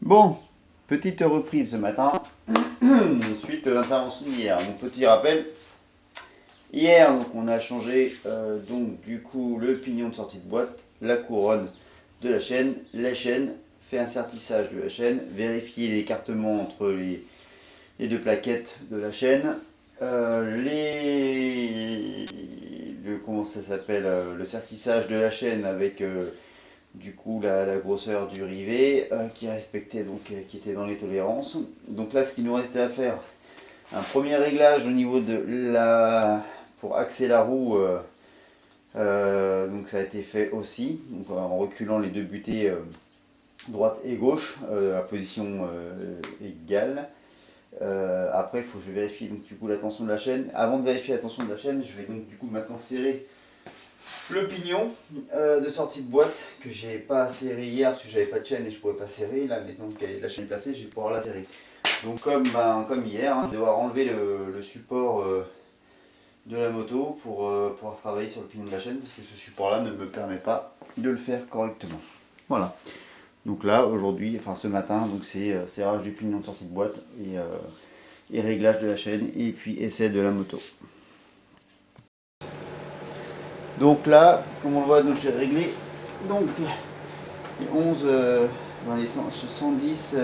Bon, petite reprise ce matin, suite à l'intervention d'hier. Mon petit rappel, hier donc, on a changé donc du coup le pignon de sortie de boîte, la couronne de la chaîne, fait un sertissage de la chaîne, vérifier l'écartement entre les deux plaquettes de la chaîne, comment ça s'appelle, le sertissage de la chaîne avec du coup la grosseur du rivet qui respectait donc qui était dans les tolérances. Donc là ce qui nous restait à faire, un premier réglage au niveau de pour axer la roue, donc ça a été fait aussi, donc en reculant les deux butées droite et gauche à position égale. Après il faut que je vérifie donc du coup la tension de la chaîne. Avant de vérifier la tension de la chaîne, je vais donc du coup maintenant serrer le pignon de sortie de boîte que j'ai pas serré hier parce que j'avais pas de chaîne et je pouvais pas serrer. Là maintenant que la chaîne est placée, je vais pouvoir la serrer. Donc comme hier, je vais devoir enlever le support de la moto pour pouvoir travailler sur le pignon de la chaîne parce que ce support là ne me permet pas de le faire correctement. Voilà. Donc là aujourd'hui, enfin ce matin, donc c'est serrage du pignon de sortie de boîte et réglage de la chaîne et puis essai de la moto. Donc là, comme on le voit, j'ai réglé donc les 11 dans les 110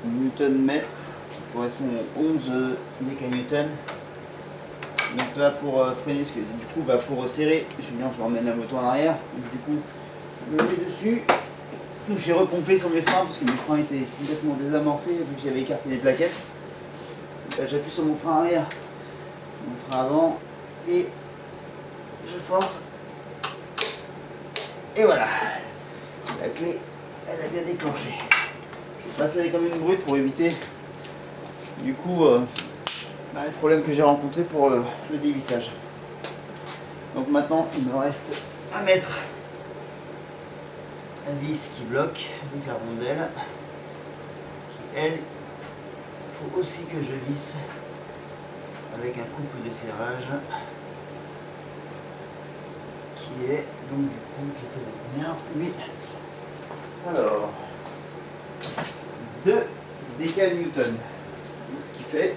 Nm qui correspond aux 11 décanewtons. Donc là pour freiner, parce que du coup pour serrer, je remène la moto en arrière, donc du coup je me mets dessus. Donc j'ai repompé sur mes freins parce que mes freins étaient complètement désamorcés vu que j'avais écarté les plaquettes. Donc là j'appuie sur mon frein arrière, mon frein avant et je force. Et voilà, la clé elle a bien déclenché. Je vais passer comme une brute pour éviter du coup les problèmes que j'ai rencontrés pour le dévissage. Donc maintenant il me reste à mettre la vis qui bloque avec la rondelle qui elle, il faut aussi que je visse avec un couple de serrage qui est donc du coup qui était de combien? Oui. Alors 2 décanewtons, ce qui fait,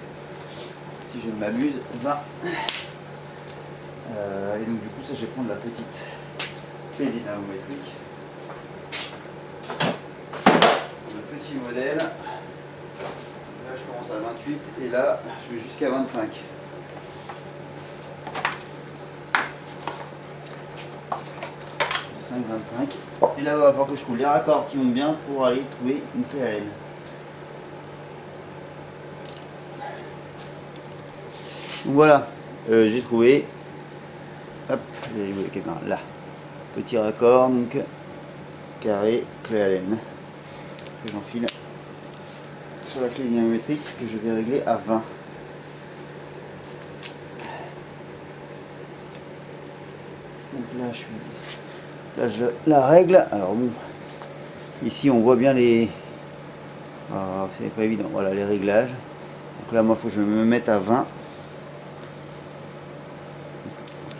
si je ne m'amuse, 20. Et donc du coup ça je vais prendre la petite clé dynamométrique, le petit modèle. Là je commence à 28 et là je vais jusqu'à 25. Et là il va falloir que je trouve les raccords qui vont bien pour aller trouver une clé à laine. Donc voilà, j'ai trouvé, hop, là, petit raccord, donc carré, clé à laine, que j'enfile sur la clé dynamométrique que je vais régler à 20. Donc là je la règle. Alors bon, ici on voit bien les, c'est pas évident, voilà les réglages. Donc là moi il faut que je me mette à 20.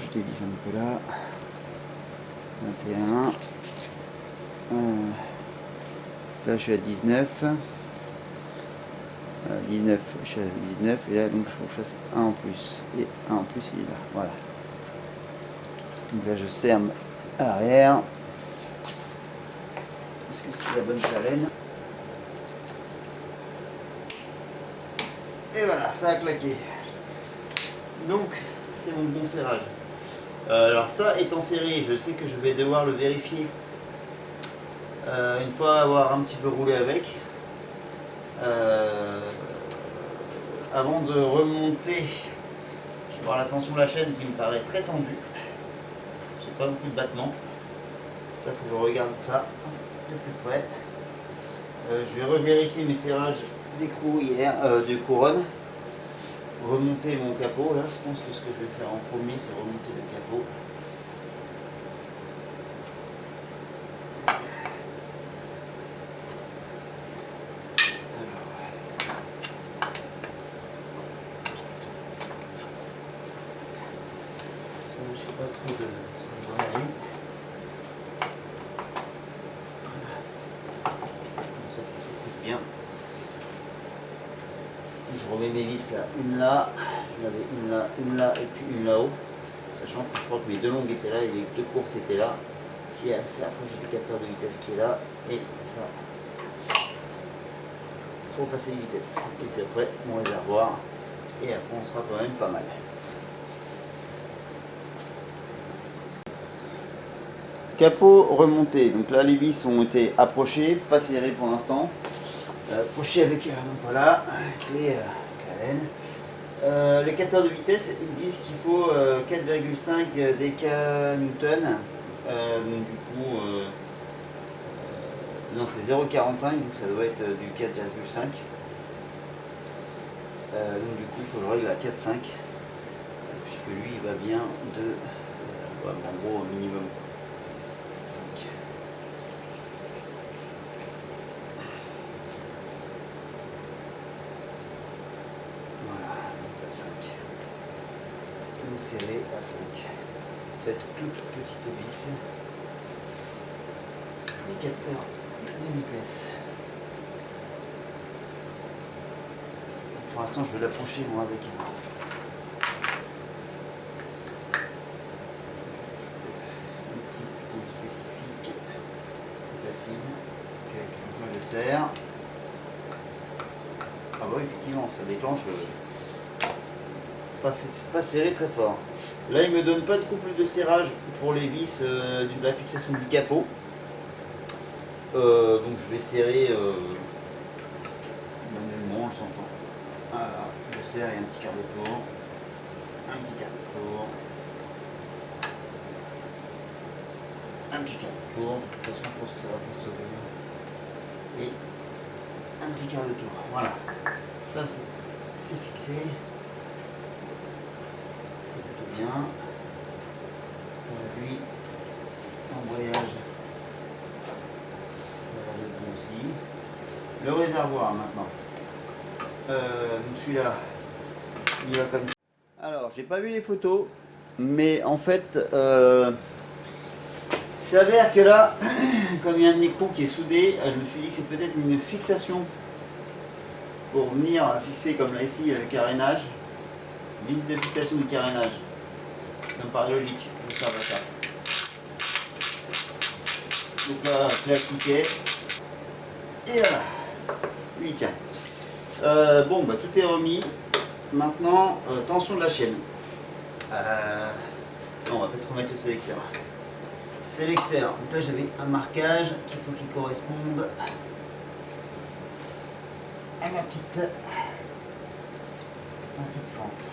Je dévisse un peu là. 21. Là je suis à 19. 19, je suis à 19 et là donc il faut que je fasse un en plus. Et un en plus il est là. Voilà. Donc là je serre à l'arrière. Est-ce que c'est la bonne laine? Et voilà, ça a claqué. Donc c'est mon bon serrage. Alors ça étant serré, je sais que je vais devoir le vérifier une fois avoir un petit peu roulé avec. Avant de remonter, je vais voir la tension de la chaîne qui me paraît très tendue. J'ai pas beaucoup de battements. Ça faut que je regarde ça de plus près. Je vais revérifier mes serrages d'écrou hier, de couronne. Remonter mon capot. Là, je pense que ce que je vais faire en premier, c'est remonter le capot. Pas trop de... Ça devrait aller. Voilà. bien. Je remets mes vis là, une là, j'en avais une là et puis une là-haut. Sachant que je crois que mes deux longues étaient là et les deux courtes étaient là. Si c'est après j'ai le capteur de vitesse qui est là et ça pour passer les vitesses. Et puis après mon réservoir et après on sera quand même pas mal. Capot remonté, donc là les vis ont été approchées, pas serrées pour l'instant. Approchées avec donc voilà, les carènes. Les capteurs de vitesse, ils disent qu'il faut 4,5 dk Newton. Donc du coup, non c'est 0,45, donc ça doit être du 4,5. Donc du coup, il faut que je règle à 4,5, puisque lui, il va bien de, en gros, au minimum 5. Voilà, donc à 5. Donc serré à 5. Cette toute petite vis. Les capteurs de vitesse. Pour l'instant, je vais l'approcher moi avec un outil plutôt spécifique, plus facile. Okay. Donc moi je serre. Ah bah effectivement, ça déclenche pas serré très fort. Là, il me donne pas de couple de serrage pour les vis de la fixation du capot. Donc je vais serrer manuellement, on le s'entend. Voilà, je serre et un petit quart de tour. Un petit quart de tour. Un petit quart de tour. De toute façon, je pense que ça va pas s'ouvrir. Et un petit quart de tour. Voilà. Ça, c'est fixé. C'est plutôt bien. Lui, embrayage. Ça va aller bon aussi. Le réservoir maintenant. Donc celui-là, il va comme ça. Alors, j'ai pas vu les photos, mais en fait, il s'avère que là, comme il y a un écrou qui est soudé, je me suis dit que c'est peut-être une fixation pour venir fixer comme là ici le carénage, vis de fixation du carénage. Ça me paraît logique, je vais faire ça. Donc là, je l'appliquais. Et voilà, lui il tient. Bon, bah tout est remis. Maintenant, tension de la chaîne. Non, on va peut-être remettre le sélecteur. Sélecteur. Donc là, j'avais un marquage qu'il faut qu'il corresponde à ma petite fente.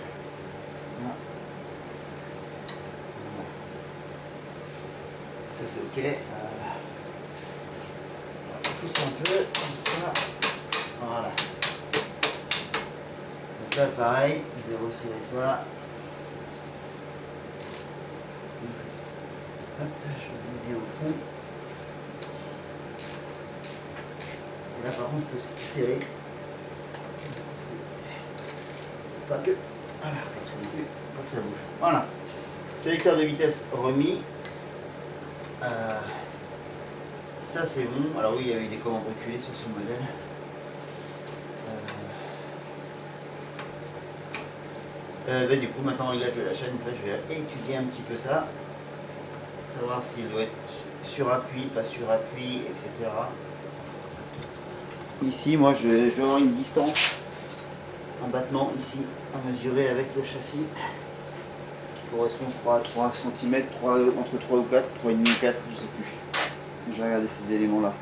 Là. Ça c'est ok. On va pousser un peu comme ça. Voilà. Donc là pareil, je vais resserrer ça. Hop, je le mets bien au fond. Et là par contre je peux serrer. Pas que. Voilà, pas que ça bouge. Voilà. Sélecteur de vitesse remis. Ça c'est bon. Alors oui, il y a eu des commandes reculées sur ce modèle. Bah, du coup, maintenant réglage de la chaîne, là je vais étudier un petit peu ça. Savoir s'il doit être sur appui, pas sur appui, etc. Ici, moi je vais avoir une distance, un battement ici à mesurer avec le châssis qui correspond, je crois, à 3 cm, entre 3 ou 4, 3,5 ou 4, je sais plus. Je vais regarder ces éléments-là.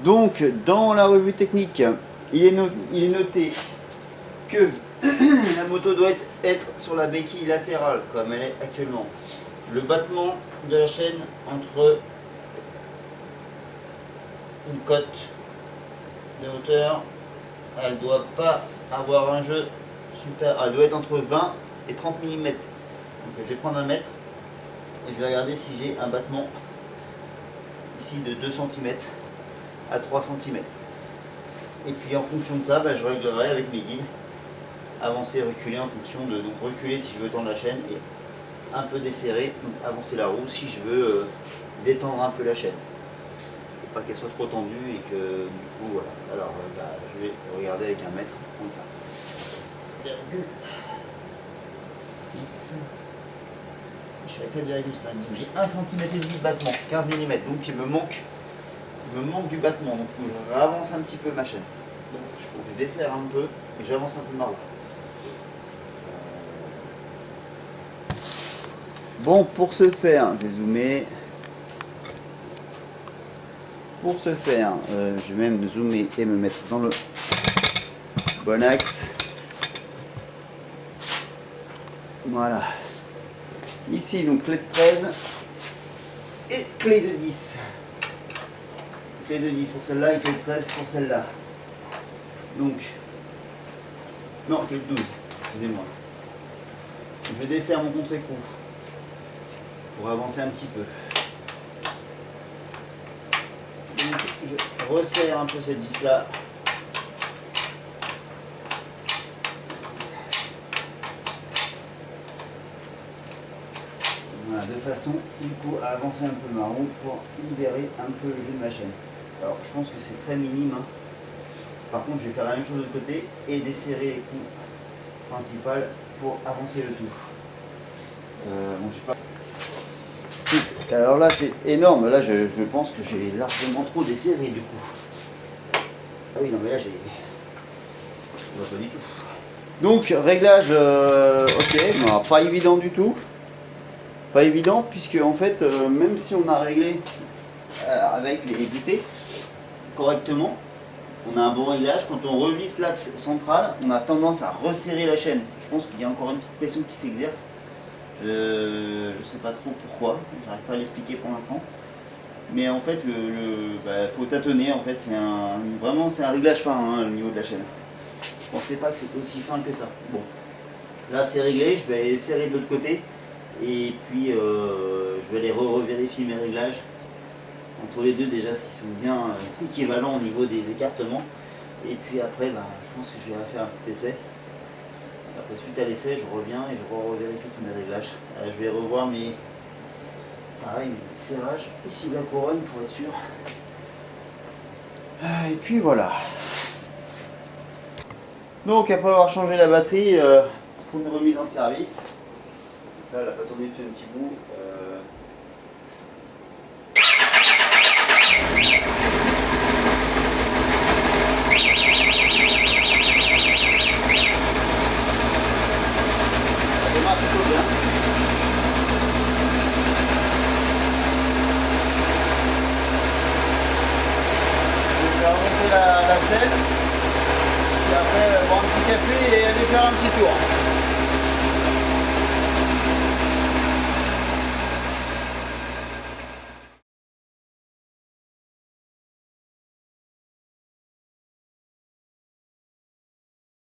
Donc, dans la revue technique, il est noté que la moto doit être sur la béquille latérale, comme elle est actuellement. Le battement de la chaîne entre une cote de hauteur, elle ne doit pas avoir un jeu super, elle doit être entre 20 et 30 mm. Donc je vais prendre un mètre et je vais regarder si j'ai un battement ici de 2 cm à 3 cm. Et puis en fonction de ça, je réglerai avec mes guides, avancer et reculer en fonction de, donc reculer si je veux tendre la chaîne et un peu desserrer, donc avancer la roue si je veux détendre un peu la chaîne. Faut pas qu'elle soit trop tendue et que du coup voilà. Alors je vais regarder avec un mètre comme ça. 6. Je suis à 4,5. Donc j'ai 1 cm et demi de battement, 15 mm. Donc il me manque du battement. Donc il faut que je réavance un petit peu ma chaîne. Donc il faut que je desserre un peu et j'avance un peu ma roue. Bon, pour ce faire, je vais zoomer. Pour ce faire, je vais même zoomer et me mettre dans le bon axe. Voilà. Ici, donc clé de 13 et clé de 10. Clé de 10 pour celle-là et clé de 13 pour celle-là. Donc, non, clé de 12, excusez-moi. Je desserre mon contre-écrou pour avancer un petit peu. Donc, je resserre un peu cette vis-là. Voilà, de façon du coup à avancer un peu ma roue pour libérer un peu le jeu de ma chaîne. Alors je pense que c'est très minime. Hein. Par contre je vais faire la même chose de l'autre côté et desserrer les coups principaux pour avancer le tout. Bon, j'ai pas... Alors là c'est énorme, là je pense que j'ai largement trop desserré du coup. Ah oui non mais là j'ai... Je vois pas du tout. Donc réglage ok, non, pas évident du tout. Pas évident puisque en fait même si on a réglé avec les butées correctement, on a un bon réglage, quand on revisse l'axe central on a tendance à resserrer la chaîne. Je pense qu'il y a encore une petite pression qui s'exerce. Je sais pas trop pourquoi, j'arrive pas à l'expliquer pour l'instant. Mais en fait faut tâtonner en fait, vraiment c'est un réglage fin hein, au niveau de la chaîne. Je pensais pas que c'était aussi fin que ça. Bon, là c'est réglé, je vais serrer de l'autre côté. Et puis je vais aller revérifier mes réglages entre les deux déjà s'ils sont bien équivalents au niveau des écartements. Et puis après je pense que je vais faire un petit essai. Après suite à l'essai je reviens et je revérifie tous mes réglages. Je vais revoir mes serrages ici de la couronne pour être sûr. Et puis voilà. Donc après avoir changé la batterie pour une remise en service. Là, elle n'a pas tourné depuis un petit bout. Ça démarre plutôt bien. Je vais remonter la selle. Et après, boire un petit café et aller faire un petit tour.